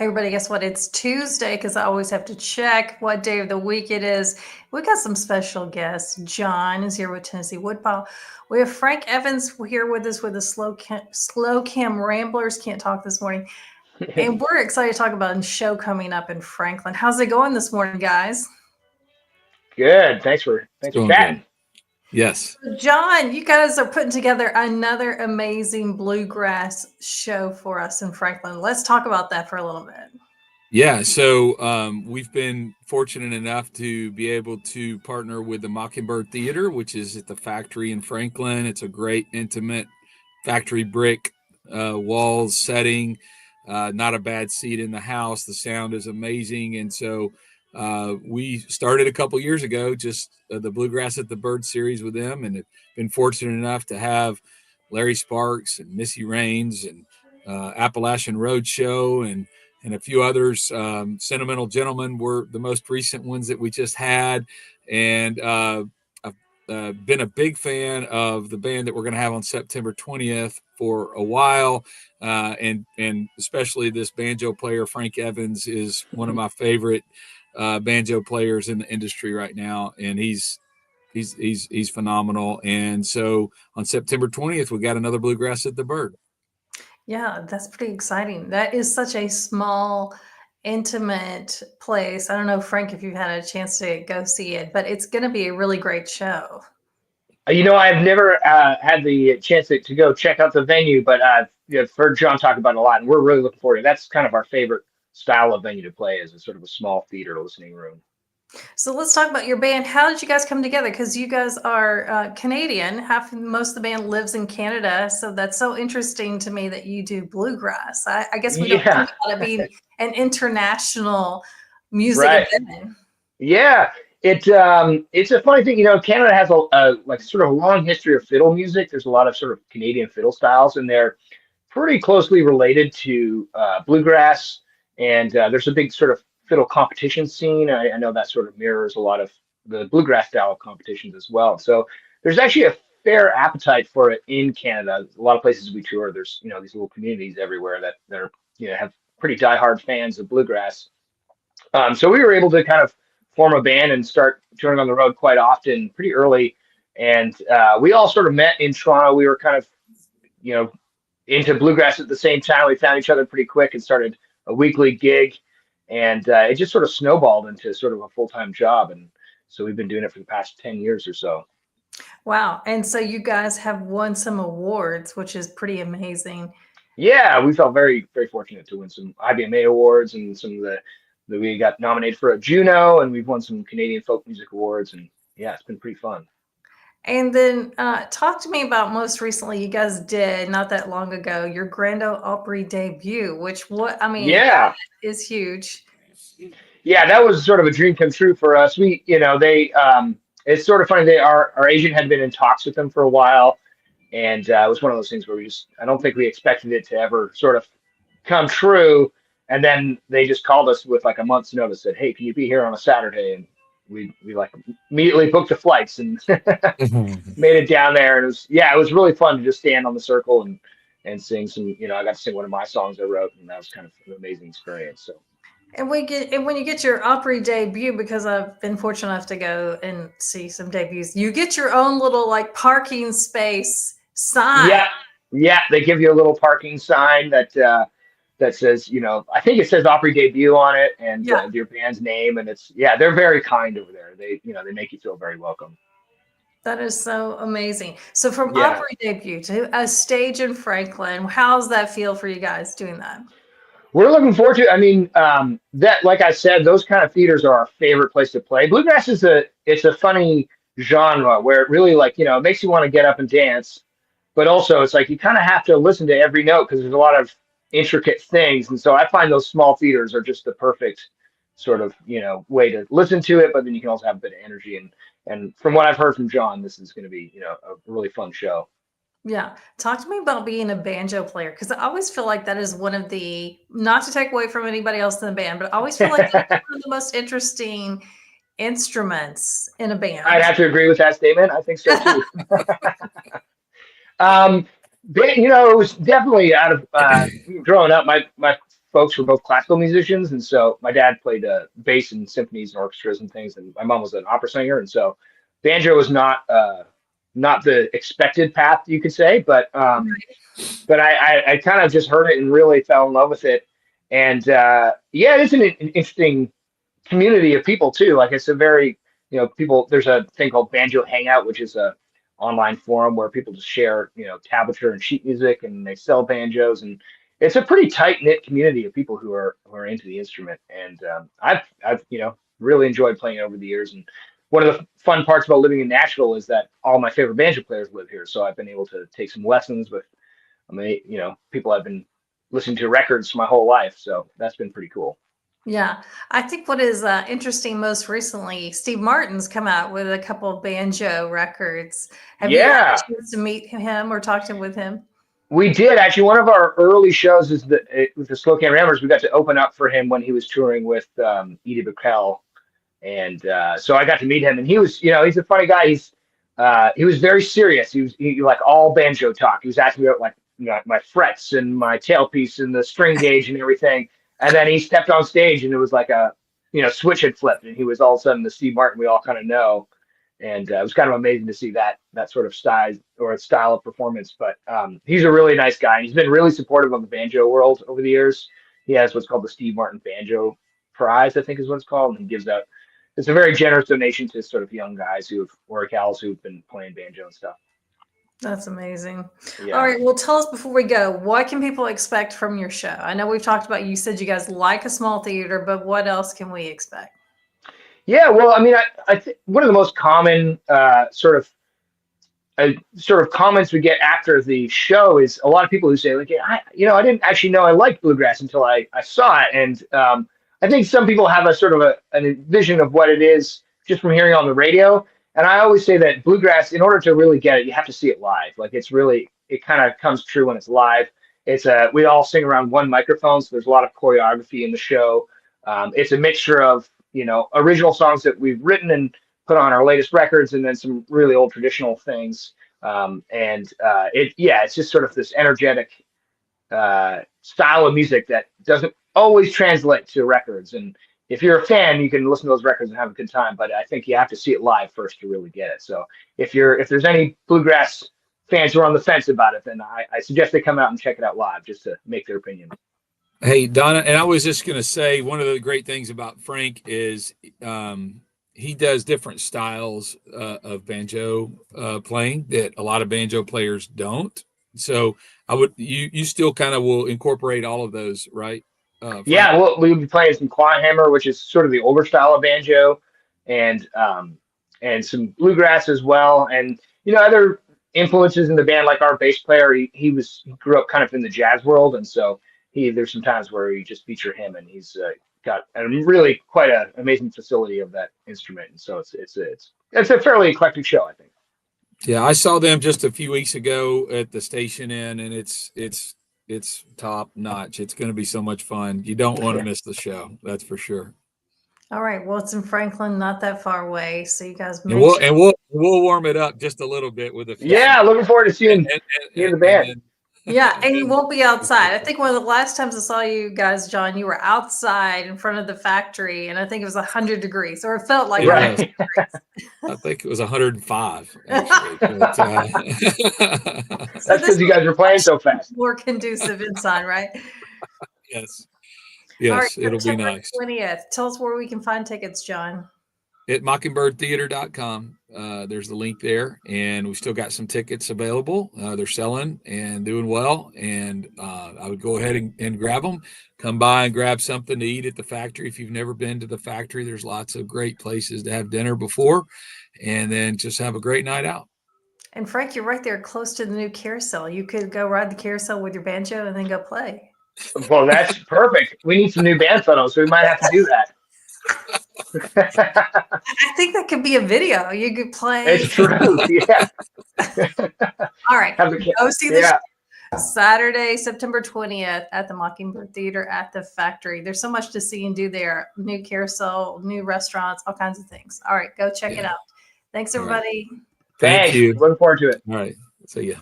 Hey everybody, guess what? It's Tuesday because I always have to check what day of the week it is. We got some special guests. John is here with Tennessee Woodpile. We have Frank Evans here with us with the Slocan Ramblers. Can't talk this morning. And we're excited to talk about a show coming up in Franklin. How's it going this morning, guys? Good. Thanks for Doing good. chatting. Yes. John, you guys are putting together another amazing bluegrass show for us in Franklin. Let's talk about that for a little bit. Yeah. So we've been fortunate enough to be able to partner with the Mockingbird Theater, which is at the factory in Franklin. It's a great, intimate factory brick walls setting. Not a bad seat in the house. The sound is amazing. And so we started a couple years ago, just the Bluegrass at the Bird series with them, and have been fortunate enough to have Larry Sparks and Missy Raines and Appalachian Roadshow and a few others. Sentimental Gentlemen were the most recent ones that we just had, and I've been a big fan of the band that we're going to have on September 20th for a while, and especially this banjo player Frank Evans is one of my favorite banjo players in the industry right now, and he's phenomenal. And so on September 20th, we got another Bluegrass at the Bird. Yeah, that's pretty exciting. That is such a small, intimate place. I don't know, Frank, if you've had a chance to go see it, but it's going to be a really great show. I've never had the chance to go check out the venue, but I've heard John talk about it a lot, and we're really looking forward to it. That's kind of our favorite style of venue to play, is a sort of a small theater listening room. So let's talk about your band. How did you guys come together? Because you guys are Canadian. Most of the band lives in Canada, so that's so interesting to me that you do bluegrass. I guess we don't Yeah, think about it being an international music right. event. Yeah, it's a funny thing. Canada has a like sort of a long history of fiddle music. There's a lot of sort of Canadian fiddle styles, and they're pretty closely related to bluegrass. And there's a big sort of fiddle competition scene. I know that sort of mirrors a lot of the bluegrass style competitions as well. So there's actually a fair appetite for it in Canada. A lot of places we tour, there's these little communities everywhere that are have pretty diehard fans of bluegrass. So we were able to kind of form a band and start touring on the road quite often, pretty early. And we all sort of met in Toronto. We were kind of you know into bluegrass at the same time. We found each other pretty quick and started a weekly gig, and it just sort of snowballed into sort of a full-time job. And so we've been doing it for the past 10 years or so. Wow. And so you guys have won some awards, which is pretty amazing. Yeah, we felt very, very fortunate to win some IBMA awards and some of the we got nominated for a Juno, and we've won some Canadian folk music awards. And yeah, it's been pretty fun. And then talk to me about most recently, you guys did not that long ago, your Grand Ole Opry debut, which that Yeah, is huge. yeah, that was sort of a dream come true for us. They it's sort of funny. Our agent had been in talks with them for a while, and it was one of those things where I don't think we expected it to ever sort of come true. And then they just called us with like a month's notice, said, "Hey, can you be here on a Saturday?" And we like immediately booked the flights and made it down there. And it was really fun to just stand on the circle and sing some. I got to sing one of my songs I wrote, and that was kind of an amazing experience. So. And when you get your Opry debut, because I've been fortunate enough to go and see some debuts, you get your own little like parking space sign. Yeah, yeah, they give you a little parking sign that says, I think it says Opry debut on it, and Yeah. your band's name, and they're very kind over there. They make you feel very welcome. That is so amazing. So from Yeah, Opry debut to a stage in Franklin, how's that feel for you guys doing that? we're looking forward to it. I mean, that like I said, those kind of theaters are our favorite place to play. Bluegrass it's a funny genre where it really it makes you want to get up and dance, but also it's like you kind of have to listen to every note because there's a lot of intricate things. And so I find those small theaters are just the perfect sort of way to listen to it, but then you can also have a bit of energy. And from what I've heard from John, this is going to be a really fun show. Yeah. Talk to me about being a banjo player, because I always feel like that is one of the, not to take away from anybody else in the band, but I always feel like that's one of the most interesting instruments in a I'd band. have to agree with that statement. I think so too. It was definitely out of growing up. My folks were both classical musicians, and so my dad played bass in symphonies and orchestras and things, and my mom was an opera singer, and so banjo was not the expected path, you could say, but I kind of just heard it and really fell in love with it. And yeah, it is an interesting community of people too. Like it's a very, people, there's a thing called Banjo Hangout, which is a online forum where people just share, tablature and sheet music, and they sell banjos, and it's a pretty tight knit community of people who are into the instrument. And I've really enjoyed playing it over the years. And one of the fun parts about living in Nashville is that all my favorite banjo players live here. So I've been able to take some lessons with, people I've been listening to records my whole life. So that's been pretty cool. Yeah, I think what is interesting most recently, Steve Martin's come out with a couple of banjo records. Have you had a chance to meet him or talk with him? We did actually. One of our early shows is with the Slocan Ramblers. We got to open up for him when he was touring with Edie Brickell, and so I got to meet him. And he was, he's a funny guy. He was very serious. He like all banjo talk. He was asking me about like my frets and my tailpiece and the string gauge and everything. And then he stepped on stage, and it was like a switch had flipped, and he was all of a sudden the Steve Martin we all kind of know. And it was kind of amazing to see that sort of style of performance. But he's a really nice guy. And he's been really supportive of the banjo world over the years. He has what's called the Steve Martin Banjo Prize, I think is what it's called. And he gives out, it's a very generous donation to sort of young guys or gals who've been playing banjo and stuff. That's amazing. Yeah. All right. Well, tell us before we go, what can people expect from your show? I know we've talked about, you said you guys like a small theater, but what else can we expect? Yeah, well, I mean, I think one of the most common sort of comments we get after the show is a lot of people who say, like, I didn't actually know I liked bluegrass until I saw it. And I think some people have a sort of a vision of what it is just from hearing on the radio. And I always say that bluegrass, in order to really get it, you have to see it live. Like it kind of comes true when it's live. We all sing around one microphone, so there's a lot of choreography in the show. It's a mixture of original songs that we've written and put on our latest records, and then some really old traditional things. It's just sort of this energetic style of music that doesn't always translate to records. And if you're a fan, you can listen to those records and have a good time. But I think you have to see it live first to really get it. So if there's any bluegrass fans who are on the fence about it, then I suggest they come out and check it out live just to make their opinion. Hey, Donna, and I was just going to say, one of the great things about Frank is he does different styles of banjo playing that a lot of banjo players don't. So you still kind of will incorporate all of those, right? Yeah, we'll be playing some clawhammer, which is sort of the older style of banjo, and some bluegrass as well. And other influences in the band, like our bass player, he grew up kind of in the jazz world, and so there's some times where you just feature him, and he's got a really quite an amazing facility of that instrument. And so it's a fairly eclectic show, I think. Yeah, I saw them just a few weeks ago at the Station Inn, and it's top notch. It's going to be so much fun. You don't want to miss the show. That's for sure. All right. Well, it's in Franklin, not that far away. So you guys we'll warm it up just a little bit with a few. Yeah, looking forward to seeing the band. Yeah, and you won't be outside. I think one of the last times I saw you guys, John, you were outside in front of the factory, and I think it was 100 degrees, or it felt like 100 degrees. I think it was 105, actually. But, that's because you guys were playing so fast. More conducive inside, right? Yes. All right, it'll be nice. 20th. Tell us where we can find tickets, John. At mockingbirdtheater.com. There's the link there, and we still got some tickets available. They're selling and doing well, and I would go ahead and grab them. Come by and grab something to eat at the factory. If you've never been to the factory, there's lots of great places to have dinner before, and then just have a great night out. And Frank, you're right there close to the new carousel. You could go ride the carousel with your banjo and then go play. Well, that's perfect. We need some new band photos, so we might have to do that. I think that could be a video. You could play. It's true. Yeah. All right. Go see the show Saturday, September 20th at the Mockingbird Theater at the Factory. There's so much to see and do there. New carousel, new restaurants, all kinds of things. All right. Go check it out. Thanks, everybody. Thank you. Looking forward to it. All right. See ya.